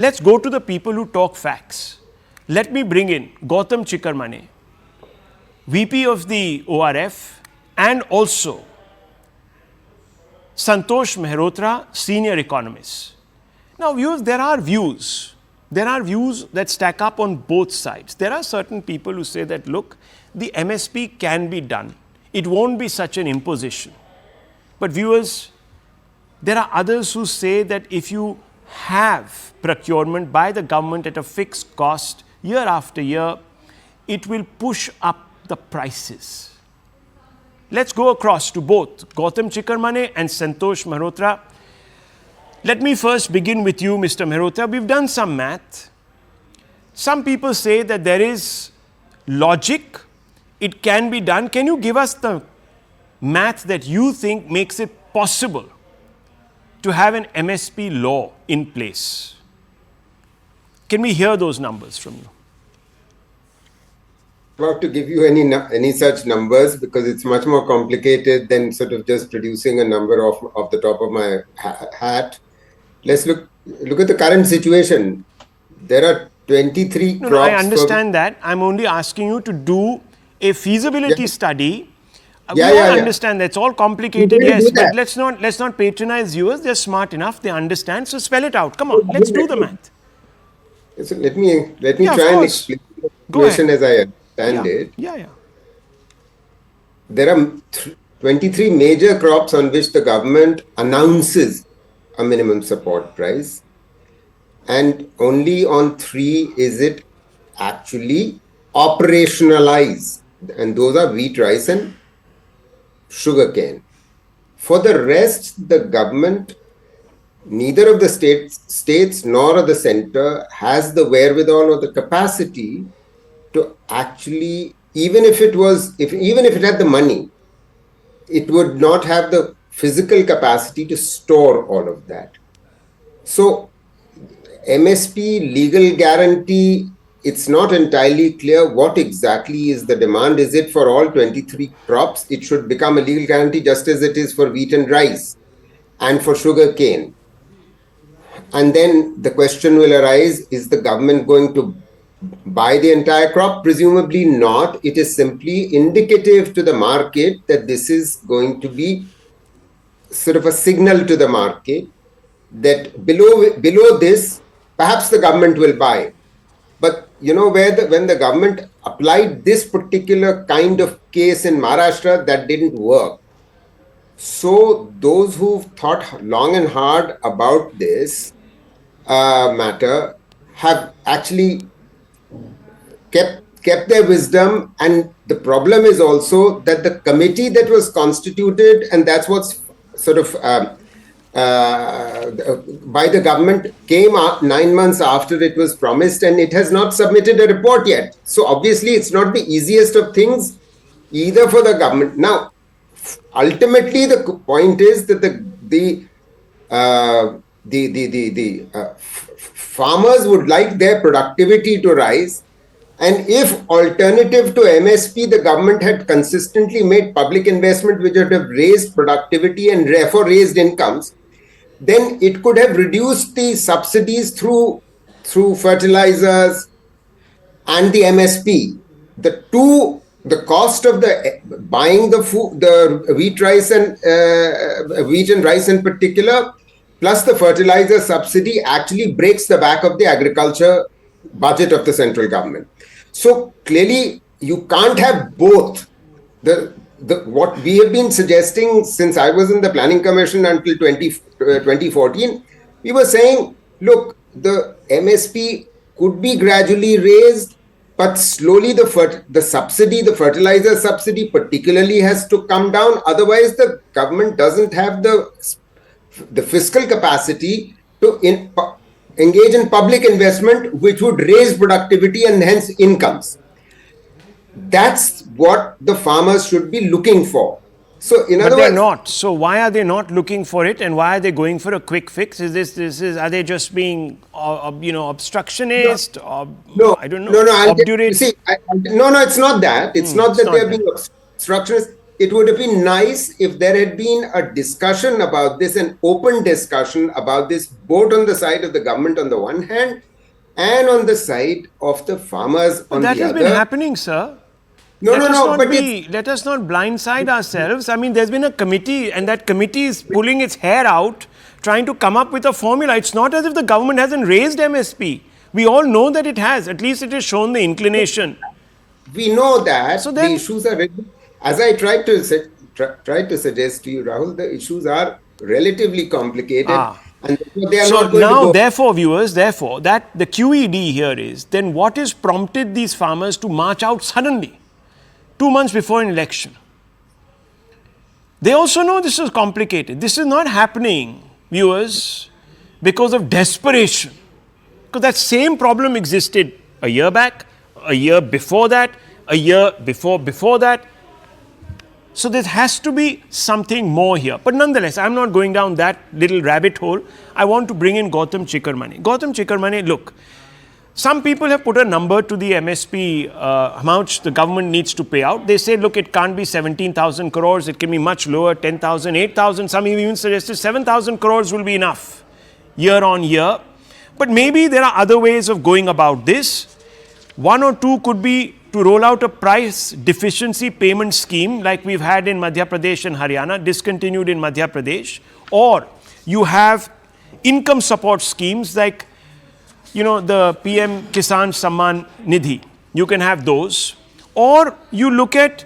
Let's go to the people who talk facts. Let me bring in Gchikermane, VP of the ORF, and also Santosh Mehrotra, senior economist. Now, viewers, there are views that stack up on both sides. There are certain people who say that, look, the MSP can be done. It won't be such an imposition. But viewers, there are others who say that if you have procurement by the government at a fixed cost year after year, it will push up the prices. Let's go across to both Gchikermane and Santosh Mehrotra. Let me first begin with you, Mr. Mehrotra. We've done some math. Some people say that there is logic. It can be done. Can you give us the math that you think makes it possible to have an MSP law in place? Can we hear those numbers from you? About to give you any such numbers because it's much more complicated than sort of just producing a number off the top of my hat. Let's look at the current situation. There are 23 crops. I understand that. I'm only asking you to do a feasibility study. We all understand that's all complicated, yes, but let's not patronize viewers. They're smart enough. They understand. So spell it out. Come on, let's do the math. So let me try and explain the situation as I understand it. There are 23 major crops on which the government announces a minimum support price, and only on 3 is it actually operationalized, and those are wheat, rice and sugarcane. For the rest, the government, neither of the states nor of the center has the wherewithal or the capacity to actually, even if it had the money, it would not have the physical capacity to store all of that. So MSP legal guarantee, it's not entirely clear what exactly is the demand. Is it for all 23 crops? It should become a legal guarantee just as it is for wheat and rice and for sugar cane. And then the question will arise, is the government going to buy the entire crop? Presumably not. It is simply indicative to the market that this is going to be sort of a signal to the market that below this, perhaps the government will buy. But you know, when the government applied this particular kind of case in Maharashtra, that didn't work. So those who've thought long and hard about this matter have actually kept their wisdom. And the problem is also that the committee that was constituted, and that's what's sort of by the government, came up 9 months after it was promised, and it has not submitted a report yet. So obviously it's not the easiest of things either for the government. Now, ultimately the point is that the farmers would like their productivity to rise, and if alternative to MSP, the government had consistently made public investment which would have raised productivity and therefore raised incomes, then it could have reduced the subsidies through fertilizers and the MSP. The cost of buying the food, the wheat, and rice in particular, plus the fertilizer subsidy actually breaks the back of the agriculture budget of the central government. So clearly you can't have both. What we have been suggesting since I was in the Planning Commission until 2014, we were saying, look, the MSP could be gradually raised, but slowly the subsidy, the fertilizer subsidy particularly, has to come down. Otherwise, the government doesn't have the fiscal capacity to engage in public investment, which would raise productivity and hence incomes. That's what the farmers should be looking for. So, in other words, they're not. So why are they not looking for it, and why are they going for a quick fix? Are they just being, obstructionist? No, I don't know. No, it's not that. It's not that they're being obstructionist. it would have been nice if there had been a discussion about this, an open discussion about this, both on the side of the government on the one hand and on the side of the farmers But on that the has been other. happening, sir. No, no, no, but it's... Let us not blindside ourselves. I mean, there's been a committee, and that committee is pulling its hair out, trying to come up with a formula. It's not as if the government hasn't raised MSP. We all know that it has. At least it has shown the inclination. We know that So then, the issues are, as I tried to suggest to you, Rahul, the issues are relatively complicated. And they are so not going now, to go. therefore, viewers, therefore, that the QED here is, then what has prompted these farmers to march out suddenly, 2 months before an election? They also know this is complicated. This is not happening, viewers, because of desperation. Because that same problem existed a year back, a year before that, a year before that. So there has to be something more here. But nonetheless, I'm not going down that little rabbit hole. I want to bring in Gchikermane. Gchikermane, look, some people have put a number to the MSP, how much the government needs to pay out. They say, look, it can't be 17,000 crores. It can be much lower, 10,000, 8,000. Some even suggested 7,000 crores will be enough year on year. But maybe there are other ways of going about this. One or two could be to roll out a price deficiency payment scheme like we've had in Madhya Pradesh and Haryana, discontinued in Madhya Pradesh. Or you have income support schemes like, you know, the PM Kisan Samman Nidhi. You can have those. Or you look at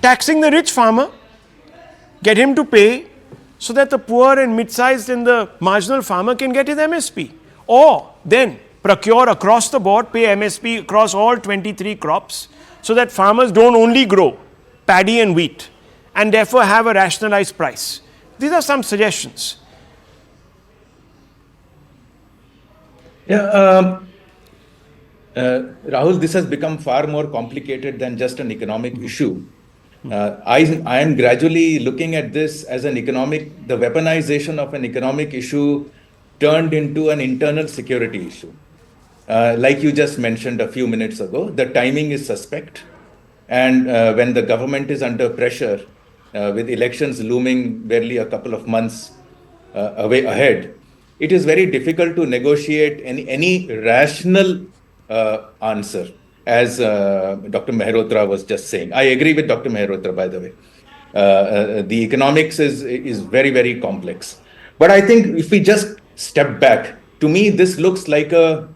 taxing the rich farmer, get him to pay so that the poor and mid-sized and the marginal farmer can get his MSP. Or then procure across the board, pay MSP across all 23 crops so that farmers don't only grow paddy and wheat and therefore have a rationalized price. These are some suggestions. Yeah, Rahul, this has become far more complicated than just an economic issue. I am gradually looking at this as the weaponization of an economic issue turned into an internal security issue. Like you just mentioned a few minutes ago, the timing is suspect. And when the government is under pressure, with elections looming barely a couple of months away ahead, it is very difficult to negotiate any rational answer, as Dr. Mehrotra was just saying. I agree with Dr. Mehrotra, by the way. The economics is very, very complex. But I think if we just step back, to me, this looks like an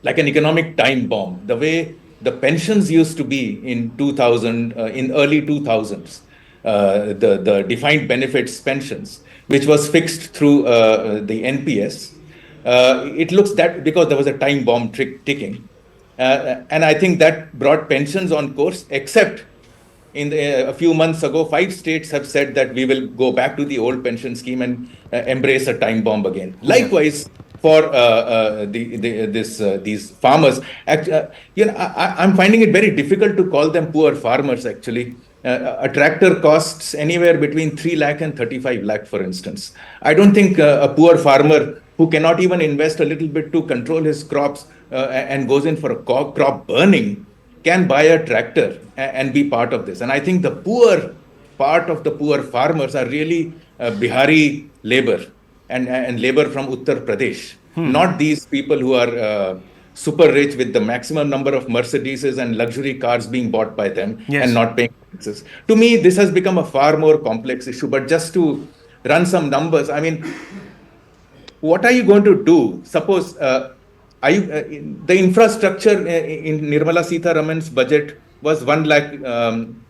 economic time bomb. The way the pensions used to be in 2000, in early 2000s, the defined benefits pensions, which was fixed through the NPS. It looks that because there was a time bomb ticking. And I think that brought pensions on course, except a few months ago, 5 states have said that we will go back to the old pension scheme and embrace a time bomb again. Likewise, for these farmers, I'm finding it very difficult to call them poor farmers. Actually, a tractor costs anywhere between 3 lakh and 35 lakh, for instance. I don't think a poor farmer who cannot even invest a little bit to control his crops and goes in for a crop burning can buy a tractor and be part of this. And I think the poor part of the poor farmers are really Bihari labor and labor from Uttar Pradesh, not these people who are super rich with the maximum number of Mercedeses and luxury cars being bought by them and not paying taxes. To me, this has become a far more complex issue. But just to run some numbers, I mean, what are you going to do? Suppose the infrastructure in Nirmala Sitharaman's budget was 11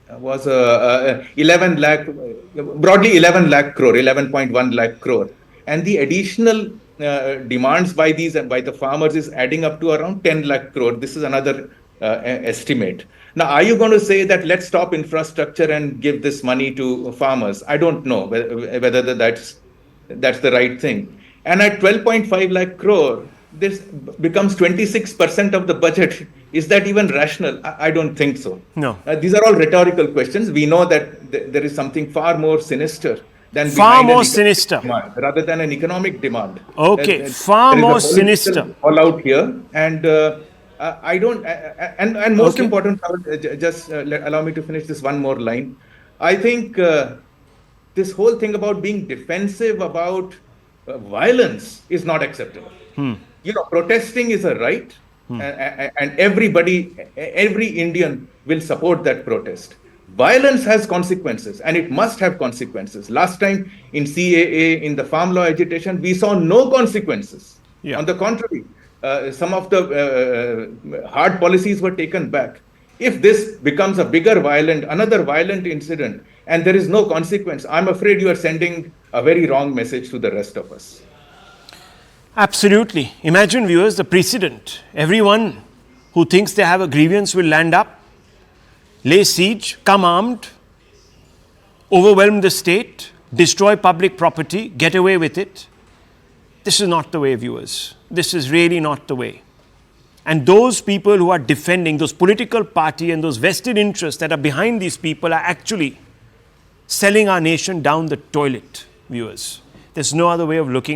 lakh, broadly 11 lakh crore, 11.1 lakh crore. And the additional demands by the farmers is adding up to around 10 lakh crore. This is another estimate. Now, are you going to say that let's stop infrastructure and give this money to farmers? I don't know whether that's the right thing. And at 12.5 lakh crore, this becomes 26% of the budget. Is that even rational? I don't think so. No. These are all rhetorical questions. We know that there is something far more sinister than far more sinister demand, rather than an economic demand. Okay, far more sinister. All out here, and I don't. And most important, just allow me to finish this one more line. I think this whole thing about being defensive about violence is not acceptable. Protesting is a right, and every Indian will support that protest. Violence has consequences, and it must have consequences. Last time in CAA, in the farm law agitation, we saw no consequences. Yeah. On the contrary, some of the hard policies were taken back. If this becomes another violent incident, and there is no consequence, I'm afraid you are sending a very wrong message to the rest of us. Absolutely. Imagine, viewers, the precedent. Everyone who thinks they have a grievance will land up, lay siege, come armed, overwhelm the state, destroy public property, get away with it. This is not the way, viewers. This is really not the way. And those people who are defending, those political party and those vested interests that are behind these people are actually selling our nation down the toilet, viewers. There's no other way of looking